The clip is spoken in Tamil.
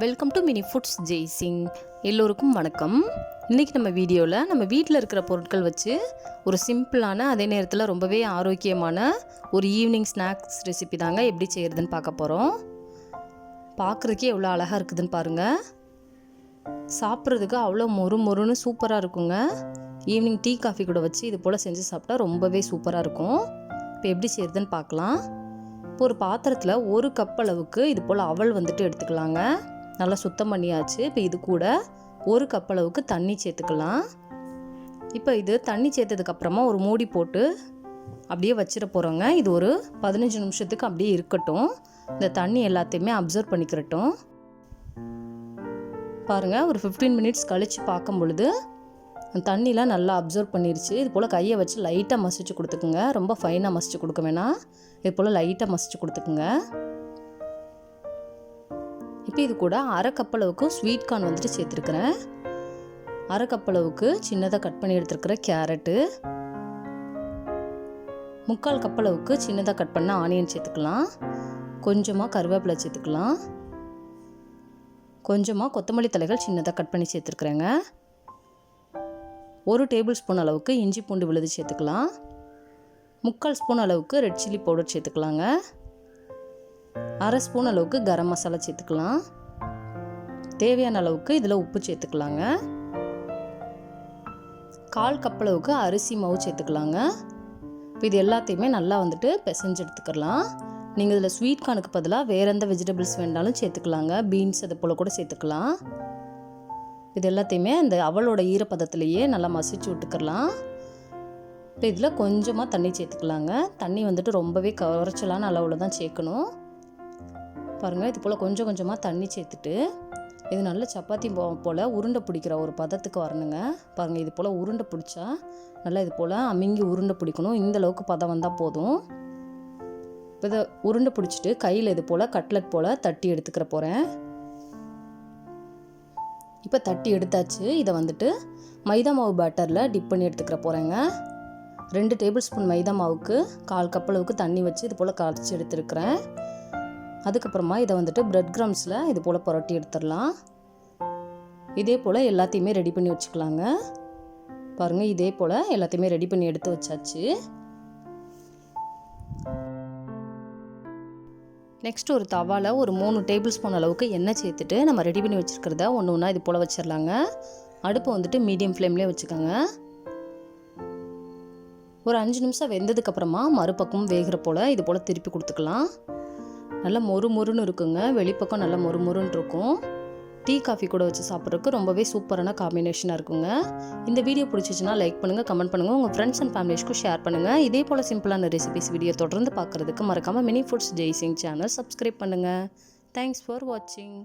Welcome to mini foods Jaisingh. எல்லோருக்கும் வணக்கம். இன்றைக்கி நம்ம வீடியோவில் நம்ம வீட்டில் இருக்கிற பொருட்கள் வச்சு ஒரு சிம்பிளான அதே நேரத்தில் ரொம்பவே ஆரோக்கியமான ஒரு ஈவினிங் ஸ்நாக்ஸ் ரெசிபி தாங்க எப்படி செய்கிறதுன்னு பார்க்க போகிறோம். பார்க்குறதுக்கே எவ்வளோ அழகாக இருக்குதுன்னு பாருங்கள். சாப்பிட்றதுக்கு அவ்வளோ மொறுன்னு சூப்பராக இருக்குங்க. ஈவினிங் டீ காஃபி கூட வச்சு இது போல் செஞ்சு சாப்பிட்டா ரொம்பவே சூப்பராக இருக்கும். இப்போ எப்படி செய்கிறதுன்னு பார்க்கலாம். இப்போ ஒரு பாத்திரத்தில் ஒரு கப் அளவுக்கு இது போல் அவல் எடுத்துக்கலாங்க. நல்லா சுத்தம் பண்ணியாச்சு. இப்போ இது கூட ஒரு கப் அளவுக்கு தண்ணி சேர்த்துக்கலாம். இப்போ இது தண்ணி சேர்த்ததுக்கப்புறமா ஒரு மூடி போட்டு அப்படியே வச்சிட போகிறோங்க. இது ஒரு 15 நிமிஷத்துக்கு அப்படியே இருக்கட்டும். இந்த தண்ணி எல்லாத்தையுமே அப்சர்வ் பண்ணிக்கிறட்டும். பாருங்கள், ஒரு 15 மினிட்ஸ் கழித்து பார்க்கும் பொழுது தண்ணிலாம் நல்லா அப்சர்வ் பண்ணிருச்சு. இது போல் கையை வச்சு லைட்டாக மசிச்சு கொடுத்துக்குங்க. ரொம்ப ஃபைனாக மசிச்சு கொடுக்க வேணாம். இது போல் லைட்டாக மசிச்சு கொடுத்துக்குங்க. இப்போ இது கூட அரை கப் அளவுக்கு ஸ்வீட் கார்ன் சேர்த்துருக்குறேன். அரை கப் அளவுக்கு சின்னதாக கட் பண்ணி எடுத்துருக்கிற கேரட்டு, 3/4 கப் அளவுக்கு சின்னதாக கட் பண்ண ஆனியன் சேர்த்துக்கலாம். கொஞ்சமாக கருவேப்பிலை சேர்த்துக்கலாம். கொஞ்சமாக கொத்தமல்லி தலைகள் சின்னதாக கட் பண்ணி சேர்த்துருக்குறேங்க. 1 டேபிள் ஸ்பூன் அளவுக்கு இஞ்சி பூண்டு விழுது சேர்த்துக்கலாம். 3/4 ஸ்பூன் அளவுக்கு ரெட் சில்லி பவுடர் சேர்த்துக்கலாங்க. அரை ஸ்பூன் அளவுக்கு கரம் மசாலா சேர்த்துக்கலாம். தேவையான அளவுக்கு இதில் உப்பு சேர்த்துக்கலாங்க. 1/4 கப் அளவுக்கு அரிசி மாவு சேர்த்துக்கலாங்க. இப்போ இது எல்லாத்தையுமே நல்லா பிசைஞ்சு எடுத்துக்கலாம். நீங்கள் இதில் ஸ்வீட் கார்னுக்கு பதிலாக வேறு எந்த வெஜிடபிள்ஸ் வேண்டாலும் சேர்த்துக்கலாங்க. பீன்ஸ் அது போல் கூட சேர்த்துக்கலாம். இது எல்லாத்தையுமே அந்த அவளோட ஈரப்பதத்திலேயே நல்லா மசிச்சு விட்டுக்கலாம். இப்போ இதில் கொஞ்சமாக தண்ணி சேர்த்துக்கலாங்க. தண்ணி ரொம்பவே குறைச்சலான அளவில் தான் சேர்க்கணும். பாருங்கள், இது போல் கொஞ்சம் கொஞ்சமாக தண்ணி சேர்த்துட்டு இது நல்ல சப்பாத்தி போல் உருண்டை பிடிக்கிற ஒரு பதத்துக்கு வரணுங்க. பாருங்கள், இது போல் உருண்டை பிடிச்சா நல்லா இது போல் அமுங்கி உருண்டை பிடிக்கணும். இந்த அளவுக்கு பதம் வந்தால் போதும். இப்போ இதை உருண்டை பிடிச்சிட்டு கையில் இது போல் கட்லெட் போல் தட்டி எடுத்துக்கிற போகிறேன். இப்போ தட்டி எடுத்தாச்சு. இதை மைதா மாவு பேட்டரில் டிப் பண்ணி எடுத்துக்கிற போகிறேங்க. 2 டேபிள் ஸ்பூன் மைதா மாவுக்கு 1/4 கப் அளவுக்கு தண்ணி வச்சு இது போல் கரைச்சி எடுத்துருக்கிறேன். அதுக்கப்புறமா இதை பிரெட் க்ரம்ஸில் இது போல் புரட்டி எடுத்துடலாம். இதே போல் எல்லாத்தையுமே ரெடி பண்ணி வச்சுக்கலாங்க. பாருங்கள், இதே போல் எல்லாத்தையுமே ரெடி பண்ணி எடுத்து வச்சாச்சு. நெக்ஸ்ட் ஒரு தவாவில் ஒரு 3 டேபிள் ஸ்பூன் அளவுக்கு எண்ணெய் சேர்த்துட்டு நம்ம ரெடி பண்ணி வச்சுருக்கிறத ஒன்று ஒன்றா இது போல் வச்சிடலாங்க. அடுப்பு மீடியம் ஃப்ளேம்லேயே வச்சுக்கோங்க. ஒரு 5 நிமிஷம் வெந்ததுக்கப்புறமா மறுபக்கம் வேகிற போல் இது போல் திருப்பி கொடுத்துக்கலாம். நல்லா மொறுன்னு இருக்குங்க. வெளிப்பக்கம் நல்லா மொறுன்னு இருக்கும். டீ காஃபி கூட வச்சு சாப்பிட்றதுக்கு ரொம்பவே சூப்பரான காம்பினேஷனாக இருக்குங்க. இந்த வீடியோ பிடிச்சிச்சுன்னா லைக் பண்ணுங்கள், கமெண்ட் பண்ணுங்கள், உங்கள் ஃப்ரெண்ட்ஸ் அண்ட் ஃபேமிலிஸ்க்கும் ஷேர் பண்ணுங்கள். இதே போல் சிம்பிளான ரெசிபிஸ் வீடியோ தொடர்ந்து பார்க்குறதுக்கு மறக்காமல் mini foods Jaisingh channel subscribe பண்ணுங்கள். தேங்க்ஸ் ஃபார் வாட்சிங்.